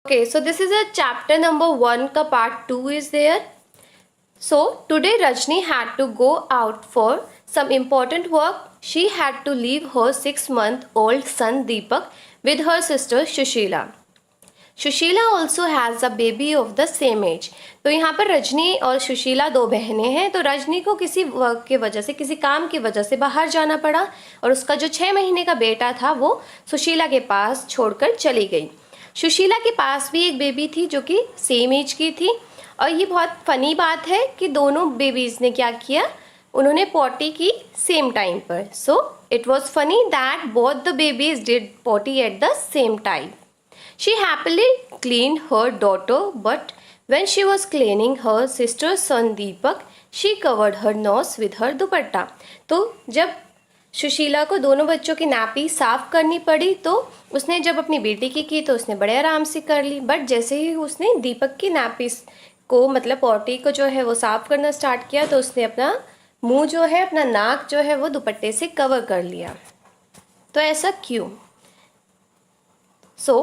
Okay, so this is a chapter number 1 ka part 2 is there. So today Rajni had to go out for some important work. She had to leave her 6-month-old son Deepak with her sister Shushila. Sushila also has a baby of the same age. तो यहाँ पर रजनी और सुशीला दो बहनें हैं। तो रजनी को किसी वर्क की वजह से, किसी काम की वजह से बाहर जाना पड़ा और उसका जो 6 महीने का बेटा था वो सुशीला के पास छोड़कर चली गई। सुशीला के पास भी एक बेबी थी जो कि सेम एज की थी। और ये बहुत फ़नी बात है कि दोनों बेबीज़ ने क्या किया, उन्होंने पॉटी की सेम टाइम पर। So it was funny that both the babies did potty at the same time. She happily cleaned her daughter, but when she was cleaning her sister's son Deepak, she covered her nose with her दुपट्टा। तो जब सुशीला को दोनों बच्चों की नापी साफ़ करनी पड़ी तो उसने जब अपनी बेटी की तो उसने बड़े आराम से कर ली। बट जैसे ही उसने दीपक की नापी को, मतलब पॉटी को जो है वो साफ़ करना स्टार्ट किया तो उसने अपना मुंह जो है, अपना नाक जो है वो दुपट्टे से कवर कर लिया। तो ऐसा क्यों? So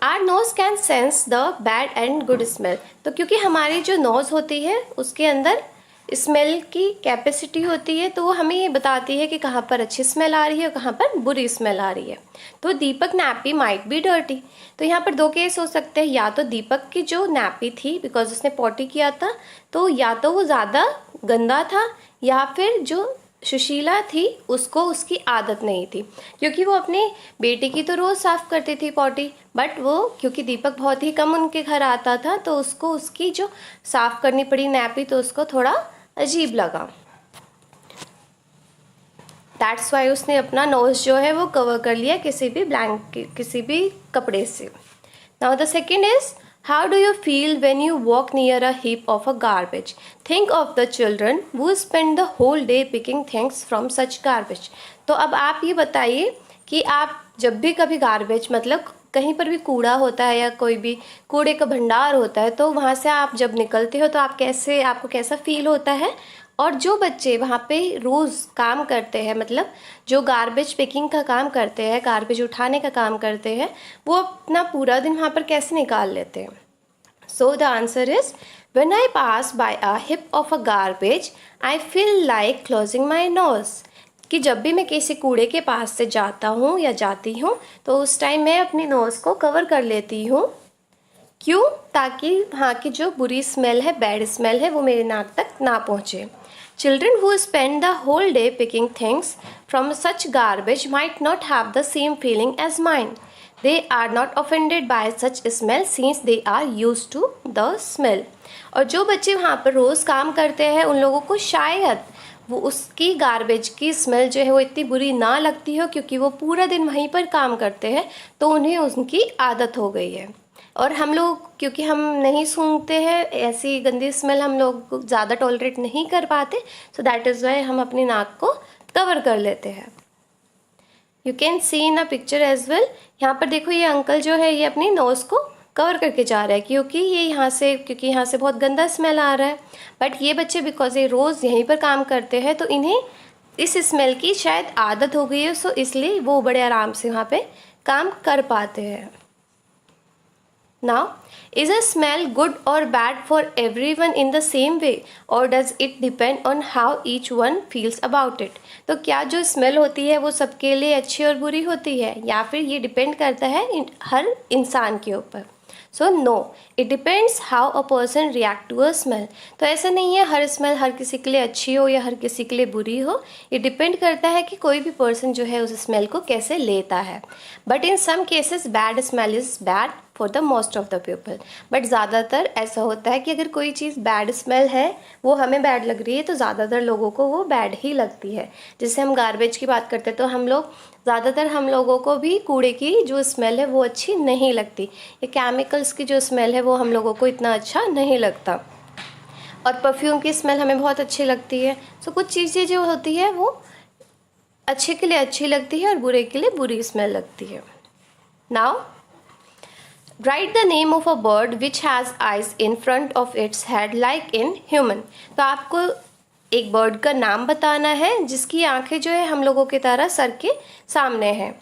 our nose can sense the bad and good smell. तो क्योंकि हमारी जो नोज़ होती है उसके अंदर स्मेल की कैपेसिटी होती है, तो वो हमें ये बताती है कि कहाँ पर अच्छी स्मेल आ रही है और कहाँ पर बुरी स्मेल आ रही है। तो दीपक नैपी माइट बी डर्टी। तो यहाँ पर दो केस हो सकते हैं, या तो दीपक की जो नैपी थी बिकॉज उसने पॉटी किया था तो या तो वो ज़्यादा गंदा था, या फिर जो सुशीला थी उसको उसकी आदत नहीं थी, क्योंकि वो अपने बेटे की तो रोज़ साफ़ करती थी पॉटी। बट वो क्योंकि दीपक बहुत ही कम उनके घर आता था तो उसको उसकी जो साफ़ करनी पड़ी नैपी तो उसको थोड़ा अजीब लगा। दैट्स वाई उसने अपना नोज़ जो है वो कवर कर लिया किसी भी कपड़े से। Now the second is, how do you feel when you walk near a heap of a garbage? Think of the children who spend the whole day picking things from such garbage. तो अब आप ये बताइए कि आप जब भी कभी गार्बेज, मतलब कहीं पर भी कूड़ा होता है या कोई भी कूड़े का भंडार होता है, तो वहाँ से आप जब निकलते हो तो आपको कैसा फील होता है। और जो बच्चे वहाँ पे रोज़ काम करते हैं, मतलब जो गार्बेज पिकिंग का काम करते हैं, गार्बेज उठाने का काम करते हैं, वो अपना पूरा दिन वहाँ पर कैसे निकाल लेते हैं। So the answer is, when I pass by a heap of a garbage I feel like closing my nose. कि जब भी मैं किसी कूड़े के पास से जाता हूँ या जाती हूँ तो उस टाइम मैं अपनी नोज़ को कवर कर लेती हूँ। क्यों? ताकि वहाँ की जो बुरी स्मेल है, बैड स्मेल है, वो मेरे नाक तक ना पहुँचे। Children who spend the whole day picking things from such garbage might not have the same feeling as mine. They are not offended by such smell since they are used to the smell. और जो बच्चे वहाँ पर रोज़ काम करते हैं उन लोगों को शायद वो उसकी गार्बेज की स्मेल जो है वो इतनी बुरी ना लगती हो, क्योंकि वो पूरा दिन वहीं पर काम करते हैं तो उन्हें उनकी आदत हो गई है। और हम लोग, क्योंकि हम नहीं सूंघते हैं, ऐसी गंदी स्मेल हम लोग ज़्यादा टॉलरेट नहीं कर पाते, सो दैट इज़ वाई हम अपनी नाक को कवर कर लेते हैं। You can see in a picture as well. यहाँ पर देखो, ये अंकल जो है ये अपनी नोज़ को कवर करके जा रहा है क्योंकि यहाँ से बहुत गंदा स्मेल आ रहा है। बट ये बच्चे बिकॉज ये रोज़ यहीं पर काम करते हैं तो इन्हें इस स्मेल की शायद आदत हो गई है, सो इसलिए वो बड़े आराम से वहाँ पे काम कर पाते हैं। Now, is a smell good or bad for everyone in the same way, or does it depend on how each one feels about it? तो क्या जो स्मेल होती है वो सबके लिए अच्छी और बुरी होती है, या फिर ये डिपेंड करता है हर इंसान के ऊपर? So no, it depends how a person react to a smell. तो ऐसा नहीं है हर स्मेल हर किसी के लिए अच्छी हो या हर किसी के लिए बुरी हो। ये डिपेंड करता है कि कोई भी पर्सन जो है उस स्मेल को कैसे लेता है। But in some cases bad smell is bad for the most of the people. But ज़्यादातर ऐसा होता है कि अगर कोई चीज़ बैड स्मेल है, वो हमें बैड लग रही है, तो ज़्यादातर लोगों को वो बैड ही लगती है। जैसे हम गार्बेज की बात करते हैं तो हम लोगों को भी कूड़े की जो स्मेल है वो अच्छी नहीं लगती। ये केमिकल्स की जो स्मेल है वो हम लोगों को इतना अच्छा नहीं लगता। और परफ्यूम की स्मेल हमें बहुत अच्छी लगती है। सो कुछ चीज़ें जो होती है वो अच्छे के लिए अच्छी लगती है और बुरे के लिए बुरी स्मेल लगती है। Now write the name of a bird which has eyes in front of its head like in human. तो आपको एक बर्ड का नाम बताना है जिसकी आंखें जो है हम लोगों की तरह सर के सामने हैं।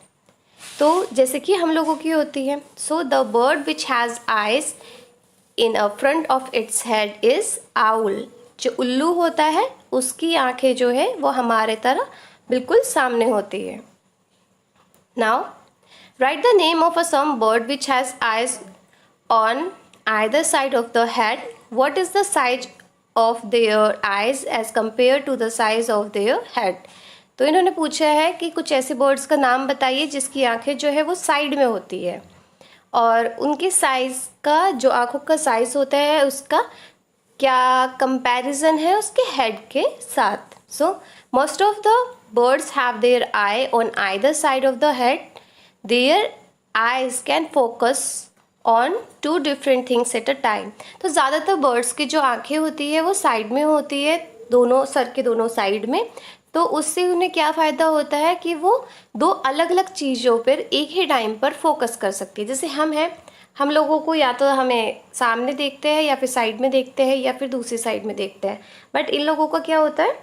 तो जैसे कि हम लोगों की होती है, so the bird which has eyes in a front of its head is owl. जो उल्लू होता है उसकी आंखें जो है वो हमारे तरह बिल्कुल सामने होती है। Now write the name of a some bird which has eyes on either side of the head. What is the size of their eyes as compared to the size of their head? तो इन्होंने पूछा है कि कुछ ऐसे birds का नाम बताइए जिसकी आंखें जो है वो साइड में होती है और उनके साइज़ का, जो आंखों का साइज़ होता है उसका क्या कंपैरिजन है उसके हेड के साथ। So most of the birds have their eye on either side of the head. Their eyes can focus on two different things at a time. तो ज़्यादातर बर्ड्स की जो आंखें होती है वो साइड में होती है, दोनों सर के दोनों साइड में। तो उससे उन्हें क्या फ़ायदा होता है कि वो दो अलग अलग चीज़ों पर एक ही टाइम पर फोकस कर सकती है। जैसे हम हैं, हम लोगों को या तो हमें सामने देखते हैं या फिर साइड में देखते हैं या फिर दूसरी साइड में देखते हैं, बट इन लोगों का क्या होता है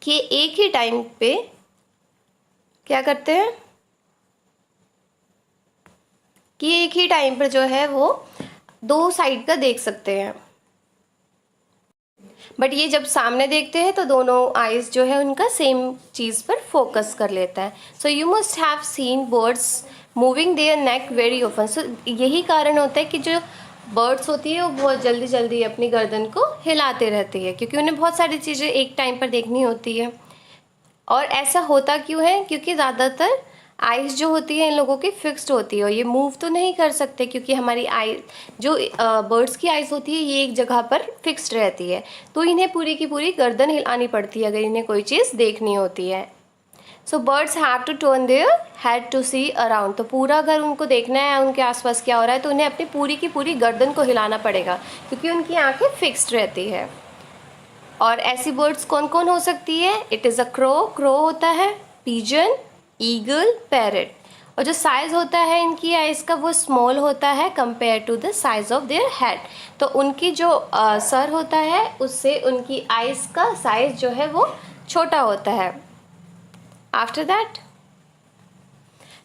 कि एक ही टाइम पे क्या करते हैं कि एक ही टाइम पर जो है वो दो साइड का देख सकते हैं। बट ये जब सामने देखते हैं तो दोनों आइज़ जो है उनका सेम चीज़ पर फोकस कर लेता है। So you must have seen birds moving their neck very often. So यही कारण होता है कि जो बर्ड्स होती है वो बहुत जल्दी जल्दी अपनी गर्दन को हिलाते रहती है, क्योंकि उन्हें बहुत सारी चीज़ें एक टाइम पर देखनी होती है। और ऐसा होता क्यों है? क्योंकि ज़्यादातर आइज़ जो होती है इन लोगों की फिक्स्ड होती है और ये मूव तो नहीं कर सकते, क्योंकि हमारी आई जो बर्ड्स की आइज़ होती है ये एक जगह पर फिक्स्ड रहती है। तो इन्हें पूरी की पूरी गर्दन हिलानी पड़ती है अगर इन्हें कोई चीज़ देखनी होती है। So birds have to turn their head to see around. तो पूरा अगर उनको देखना है उनके आसपास क्या हो रहा है तो उन्हें अपनी पूरी की पूरी गर्दन को हिलाना पड़ेगा, क्योंकि उनकी आँखें फिक्स्ड रहती है। और ऐसी बर्ड्स कौन कौन हो सकती है? It is a crow, crow होता है, पिजन, ईगल, पैरट। और जो साइज़ होता है इनकी आइज़ का वो स्मॉल होता है compare to the size of their head. तो उनकी जो सर होता है उससे उनकी आइज़ का साइज़ जो है वो छोटा होता है। After that,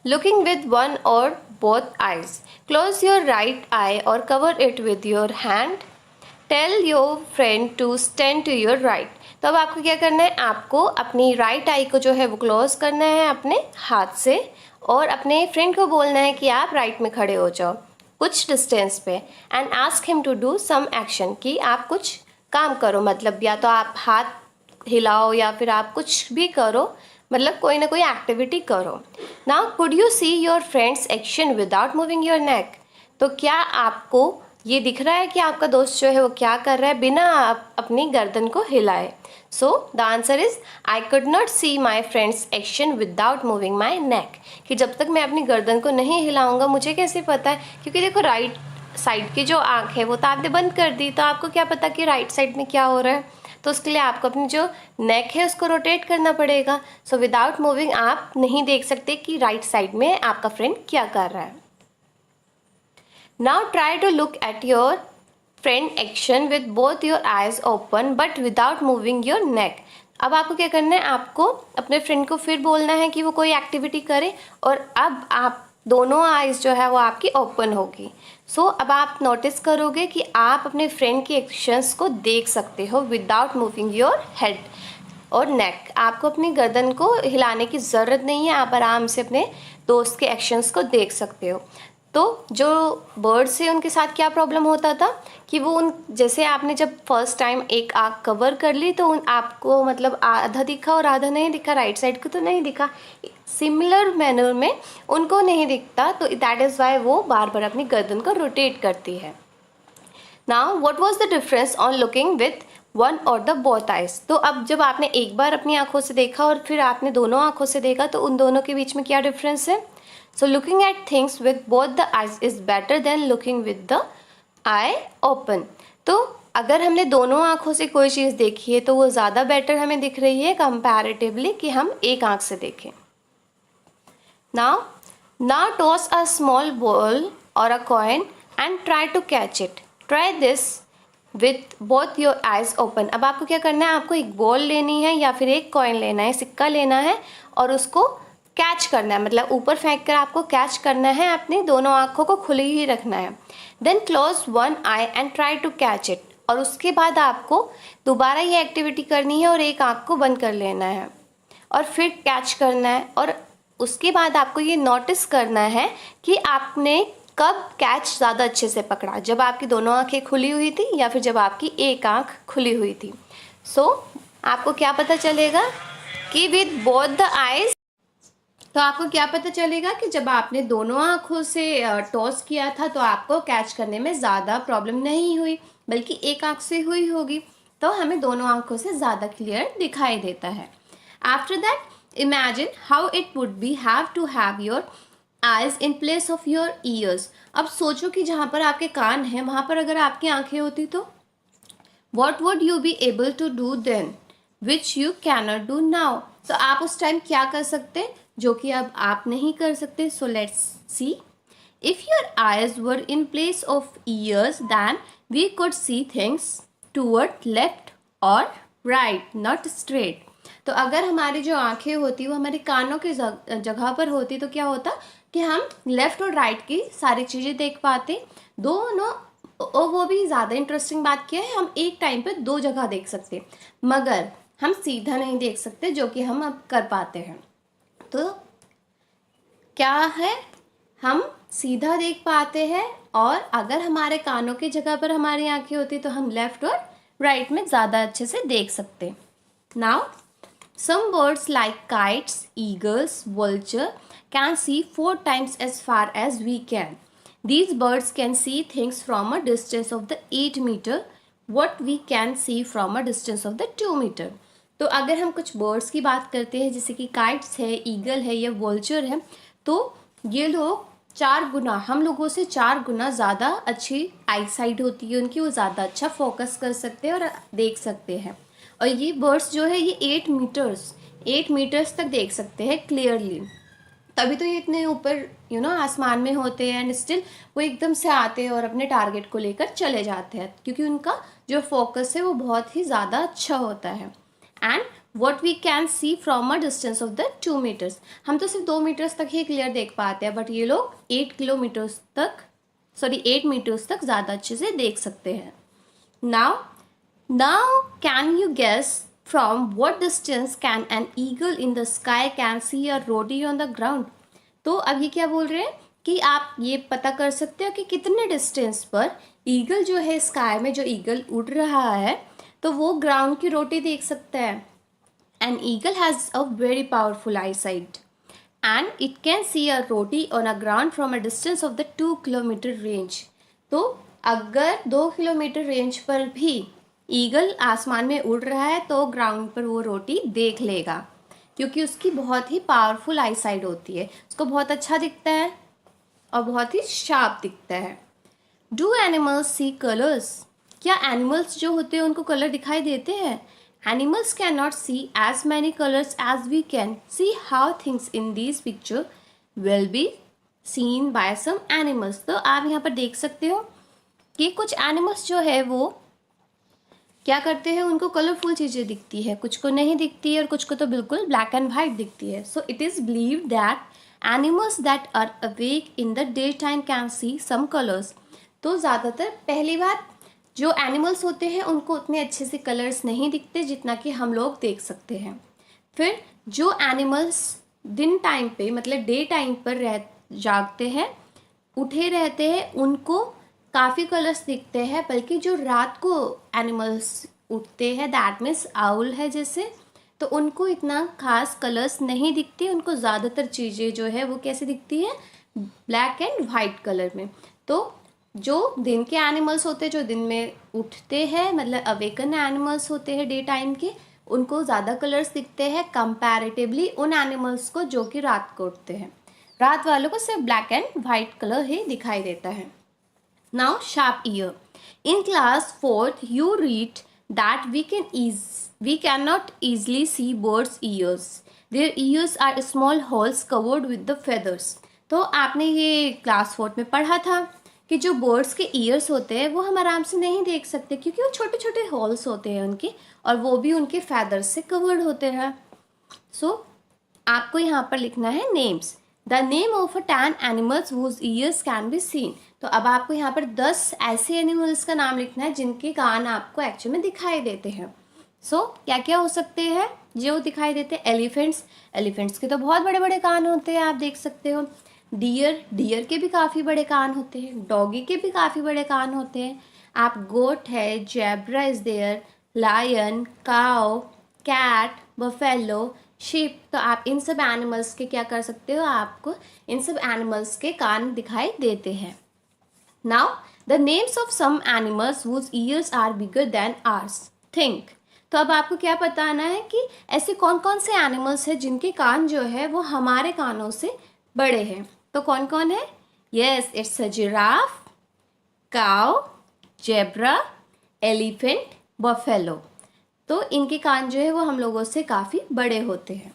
looking with one और both eyes, close your right eye और cover it with your hand. Tell your friend to stand to your right. तो अब आपको क्या करना है? आपको अपनी राइट आई को जो है वो क्लोज करना है अपने हाथ से और अपने फ्रेंड को बोलना है कि आप राइट में खड़े हो जाओ कुछ डिस्टेंस पे, and ask him to do some action, कि आप कुछ काम करो, मतलब या तो आप हाथ हिलाओ या फिर आप कुछ भी करो, मतलब कोई ना कोई एक्टिविटी करो। Now could you see your friends action without moving your neck. तो क्या आपको ये दिख रहा है कि आपका दोस्त जो है वो क्या कर रहा है बिना आप अपनी गर्दन को हिलाए? So the answer is I could not see my friend's action without moving my neck. कि जब तक मैं अपनी गर्दन को नहीं हिलाऊंगा मुझे कैसे पता है? क्योंकि देखो राइट साइड की जो आँख है वो तो आपने बंद कर दी, तो आपको क्या पता कि राइट साइड में क्या हो रहा है? तो उसके लिए आपको अपनी जो नेक है उसको रोटेट करना पड़ेगा। सो विदाउट मूविंग आप नहीं देख सकते कि राइट साइड में आपका फ्रेंड क्या कर रहा है। Now try to look at your friend action with both your eyes open but without moving your neck. अब आपको क्या करना है? आपको अपने फ्रेंड को फिर बोलना है कि वो कोई एक्टिविटी करे और अब आप दोनों आइज़ जो है वो आपकी ओपन होगी। सो अब आप नोटिस करोगे कि आप अपने फ्रेंड की एक्शंस को देख सकते हो विदाउट मूविंग योर हेड और नेक। आपको अपनी गर्दन को हिलाने की ज़रूरत नहीं है, आप आराम से अपने दोस्त के एक्शंस को देख सकते हो। तो जो बर्ड्स है उनके साथ क्या प्रॉब्लम होता था कि वो उन जैसे आपने जब फर्स्ट टाइम एक आँख कवर कर ली तो उन आपको मतलब आधा दिखा और आधा नहीं दिखा, राइट साइड को तो नहीं दिखा, सिमिलर मैनर में उनको नहीं दिखता, तो दैट इज़ वाई वो बार बार अपनी गर्दन को रोटेट करती है। Now what was the difference on looking with one और द बोथ आइज। तो अब जब आपने एक बार अपनी आँखों से देखा और फिर आपने दोनों आँखों से देखा तो उन दोनों के बीच में क्या डिफरेंस है? So looking at things with both the eyes is better than looking with the eye open. तो अगर हमने दोनों आँखों से कोई चीज़ देखी है तो वो ज़्यादा बेटर हमें दिख रही है कंपैरेटिवली कि हम एक आँख से देखें। Now toss a small ball or a coin and try to catch it. Try this with both your eyes open. अब आपको क्या करना है? आपको एक बॉल लेनी है या फिर एक कॉइन लेना है, सिक्का लेना है और उसको कैच करना है, मतलब ऊपर फेंक कर आपको कैच करना है, अपनी दोनों आँखों को खुली ही रखना है। Then close one eye and try to catch it, और उसके बाद आपको दोबारा ये एक्टिविटी करनी है और एक आँख को बंद कर लेना है और फिर कैच करना है। और उसके बाद आपको ये नोटिस करना है कि आपने कब कैच ज़्यादा अच्छे से पकड़ा, जब आपकी दोनों आँखें खुली हुई थी या फिर जब आपकी एक आँख खुली हुई थी। सो आपको क्या पता चलेगा कि विद बोथ द आइज, तो आपको क्या पता चलेगा कि जब आपने दोनों आँखों से टॉस किया था तो आपको कैच करने में ज़्यादा प्रॉब्लम नहीं हुई, बल्कि एक आँख से हुई होगी, तो हमें दोनों आँखों से ज़्यादा क्लियर दिखाई देता है। After that imagine how it would be have to have your eyes in place of your ears. अब सोचो कि जहाँ पर आपके कान हैं वहाँ पर अगर आपकी आँखें होती तो what would you be able to do then which you cannot do now. तो आप उस टाइम क्या कर सकते जो कि अब आप नहीं कर सकते। So let's see, if your eyes were in place of ears than we could see things toward left और राइट, नॉट स्ट्रेट। तो अगर हमारी जो आंखें होती वो हमारे कानों की जगह पर होती तो क्या होता कि हम लेफ्ट और राइट की सारी चीज़ें देख पाते दोनों। और वो भी ज़्यादा इंटरेस्टिंग बात क्या है, हम एक टाइम पे दो जगह देख सकते, मगर हम सीधा नहीं देख सकते, जो कि हम अब कर पाते हैं। तो क्या है, हम सीधा देख पाते हैं, और अगर हमारे कानों की जगह पर हमारी आंखें होती तो हम लेफ्ट और राइट में ज़्यादा अच्छे से देख सकते। Now some birds like kites, eagles, vulture can see 4 times as far as we can. These birds can see things from a distance of the 8 meter what we can see from a distance of the 2 meter. तो अगर हम कुछ birds की बात करते हैं जैसे कि काइट्स है, ईगल है या वोल्चर है, तो ये लोग 4 गुना, हम लोगों से 4 गुना ज़्यादा अच्छी आई साइट होती है उनकी, वो ज़्यादा अच्छा फोकस कर सकते हैं और देख सकते हैं। और ये बर्ड्स जो है ये 8 मीटर्स तक देख सकते हैं क्लियरली, तभी तो ये इतने ऊपर आसमान में होते हैं, एंड स्टिल वो एकदम से आते हैं और अपने टारगेट को लेकर चले जाते हैं, क्योंकि उनका जो फोकस है वो बहुत ही ज़्यादा अच्छा होता है। And what we can see from a distance of the 2 meters, हम तो सिर्फ 2 मीटर्स तक ही क्लियर देख पाते हैं, बट ये लोग 8 मीटर्स तक ज़्यादा अच्छे से देख सकते हैं। Now can you guess from what distance can an eagle in the sky can see a roti on the ground? तो अब ये क्या बोल रहे हैं कि आप ये पता कर सकते हो कि कितने डिस्टेंस पर ईगल जो है स्काई में, जो ईगल उड़ रहा है तो वो ग्राउंड की रोटी देख सकता है। An eagle has a very powerful eyesight and it can see a roti on a ground from a distance of the 2 kilometer range. तो अगर 2 किलोमीटर रेंज पर भी ईगल आसमान में उड़ रहा है तो ग्राउंड पर वो रोटी देख लेगा, क्योंकि उसकी बहुत ही पावरफुल आई साइट होती है, उसको बहुत अच्छा दिखता है और बहुत ही शार्प दिखता है। Do animals see colours? क्या एनिमल्स जो होते हैं उनको कलर दिखाई देते हैं? Animals can not see as many colours as we can. See how things in this picture will be seen by some animals. तो आप यहाँ पर देख सकते हो कि कुछ एनिमल्स जो है वो क्या करते हैं, उनको कलरफुल चीज़ें दिखती है, कुछ को नहीं दिखती है और कुछ को तो बिल्कुल ब्लैक एंड वाइट दिखती है। So it is believe that animals that are awake in the day time can see some colours. तो ज़्यादातर पहली बात जो एनिमल्स होते हैं उनको उतने अच्छे से कलर्स नहीं दिखते जितना कि हम लोग देख सकते हैं। फिर जो एनिमल्स दिन टाइम पे मतलब डे टाइम पर जागते हैं, उठे रहते हैं, उनको काफ़ी कलर्स दिखते हैं, बल्कि जो रात को एनिमल्स उठते हैं, दैट मीन्स आउल है जैसे, तो उनको इतना खास कलर्स नहीं दिखती, उनको ज़्यादातर चीज़ें जो है वो कैसे दिखती है, ब्लैक एंड वाइट कलर में। तो जो दिन के एनिमल्स होते हैं जो दिन में उठते हैं, मतलब अवेकन एनिमल्स होते हैं डे टाइम के, उनको ज़्यादा कलर्स दिखते हैं कंपैरेटिवली उन एनिमल्स को जो कि रात को उठते हैं। रात वालों को सिर्फ ब्लैक एंड वाइट कलर ही दिखाई देता है। Now sharp ear. In class 4th you read that we cannot easily see birds' ears. Their ears are small holes covered with the feathers. तो आपने ये क्लास 4th में पढ़ा था कि जो बर्ड्स के ईयर्स होते हैं वो हम आराम से नहीं देख सकते, क्योंकि वो छोटे छोटे होल्स होते हैं उनके, और वो भी उनके फैदर्स से कवर्ड होते हैं। सो आपको यहाँ पर लिखना है names. The name of a 10 animals whose ears can be seen. तो अब आपको यहाँ पर 10 ऐसे एनिमल्स का नाम लिखना है जिनके कान आपको एक्चुअल में दिखाई देते हैं। सो क्या क्या हो सकते हैं जो दिखाई देते हैं? एलिफेंट्स, एलिफेंट्स के तो बहुत बड़े बड़े कान होते हैं, आप देख सकते हो। डियर, डियर के भी काफ़ी बड़े कान होते हैं। डॉगी के भी काफ़ी बड़े कान होते हैं। आप गोट है, zebra is there, lion, cow, cat, buffalo, sheep. तो आप इन सब एनिमल्स के क्या कर सकते हो? आपको इन सब एनिमल्स के कान दिखाई देते हैं। Now the names of some animals whose ears are bigger than ours. Think. तो अब आपको क्या बताना है कि ऐसे कौन कौन से एनिमल्स हैं जिनके कान जो है वो हमारे कानों से बड़े हैं। तो कौन कौन है? Yes, it's a giraffe, cow, zebra, elephant, buffalo. तो इनके कान जो है वो हम लोगों से काफ़ी बड़े होते हैं।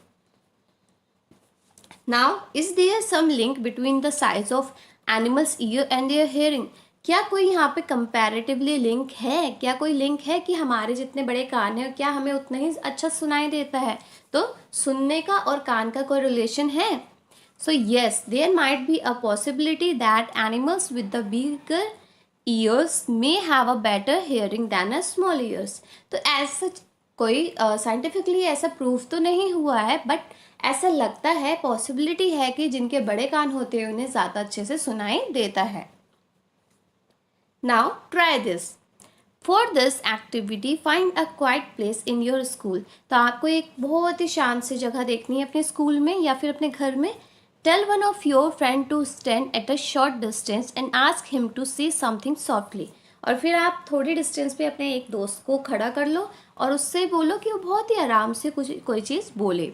Now is there some link between the size of animals ear and their hearing. क्या कोई यहाँ पे कंपैरेटिवली लिंक है? क्या कोई लिंक है कि हमारे जितने बड़े कान हैं क्या हमें उतना ही अच्छा सुनाई देता है? तो सुनने का और कान का कोई रिलेशन है? So yes, there might be a possibility that animals with the bigger ears may have a better hearing than a small ears. तो ऐसा कोई साइंटिफिकली ऐसा प्रूफ तो नहीं हुआ है, बट ऐसा लगता है, पॉसिबिलिटी है कि जिनके बड़े कान होते हैं उन्हें ज़्यादा अच्छे से सुनाई देता है। Now try this. For this activity find a quite place in your school. तो आपको एक बहुत ही शांत सी जगह देखनी है अपने स्कूल में या फिर अपने घर में। Tell one of your friend to stand at a short distance and ask him to say something softly. और फिर आप थोड़ी डिस्टेंस पे अपने एक दोस्त को खड़ा कर लो और उससे बोलो कि वो बहुत ही आराम से कुछ कोई चीज़ बोले।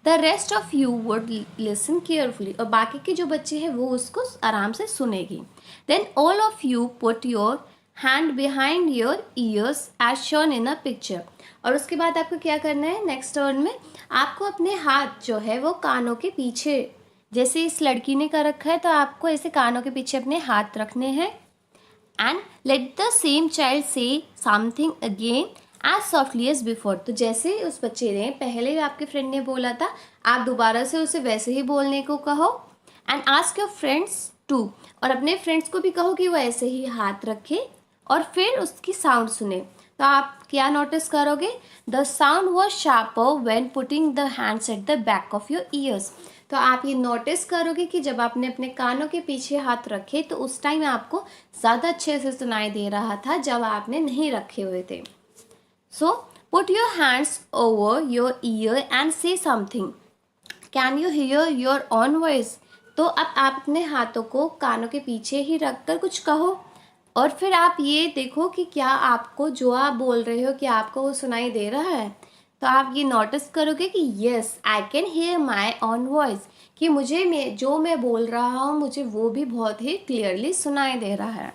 The rest of you would listen carefully. और बाकी के जो बच्चे हैं वो उसको आराम से सुनेगी। Then all of you put your hand behind your ears as shown in a picture. और उसके बाद आपको क्या करना है? नेक्स्ट टर्न में आपको अपने हाथ जो है वो कानों के पीछे, जैसे इस लड़की ने कर रखा है, तो आपको ऐसे कानों के पीछे अपने हाथ रखने हैं। And let the same child say something again as softly as before. तो जैसे उस बच्चे ने पहले आपके फ्रेंड ने बोला था, आप दोबारा से उसे वैसे ही बोलने को कहो। And ask your friends to. और अपने फ्रेंड्स को भी कहो कि वो ऐसे ही हाथ रखे और फिर उसकी साउंड सुने। तो आप क्या नोटिस करोगे? The sound was sharper when putting the hands at the back of your years. तो आप ये नोटिस करोगे कि जब आपने अपने कानों के पीछे हाथ रखे तो उस टाइम आपको ज़्यादा अच्छे से सुनाई दे रहा था जब आपने नहीं रखे हुए थे। So put your hands over your year and से something. Can you here your own voice. तो अब आप अपने हाथों को कानों के पीछे ही रख कर कुछ कहो और फिर आप ये देखो कि क्या आपको जो आप बोल रहे हो कि आपको वो सुनाई दे रहा है। तो आप ये नोटिस करोगे कि yes, I can hear my own voice, कि मुझे जो मैं बोल रहा हूँ मुझे वो भी बहुत ही क्लियरली सुनाई दे रहा है।